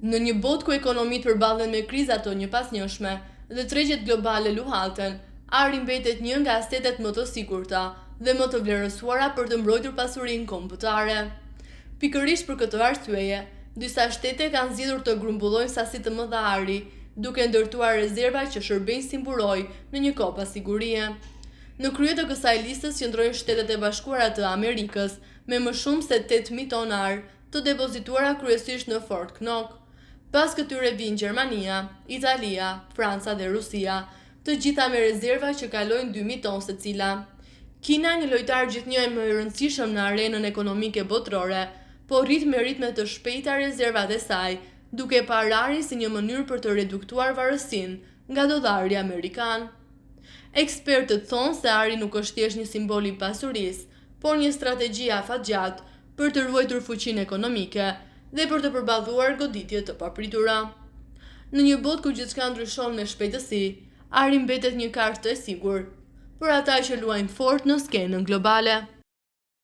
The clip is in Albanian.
Në një botë ku ekonomitë përballen me kriza të njëpasnjëshme dhe tregjet globale luhaten, ari mbetet një nga shtetet më të sigurta dhe më të vlerësuara për të mbrojtur pasurinë kombëtare. Pikërisht për këtë arsye, disa shtete kanë zgjedhur të grumbullojnë sasi të mëdha ari, duke ndërtuar rezerva që shërbejnë si mburoj në një kohë pasigurie. Në krye të kësaj listës qëndrojnë Shtetet e Bashkuara të Amerikës me më shumë se 8.000 tonë ar të depozituara kryesisht në Fort Knox. Pas këtyre vijnë Gjermania, Italia, Franca dhe Rusia, të gjitha me rezerva që kalojnë 2.000 tonë secila. Kina, një lojtar gjithnjë më i rëndësishëm në arenën ekonomike botërore, po rrit me ritme të shpejta rezervat e saj, duke parë arin si një mënyrë për të reduktuar varësinë nga dollari amerikan. Ekspertët thonë se ari nuk është thjesht një simbol i pasurisë, por një strategji afatgjatë për të ruajtur fuqinë ekonomike dhe për të përballëzuar goditje të papritura. Në një botë ku gjithçka ndryshon me shpejtësi, ari mbetet një kartë e sigurt për ata që luajnë fort në skenën globale.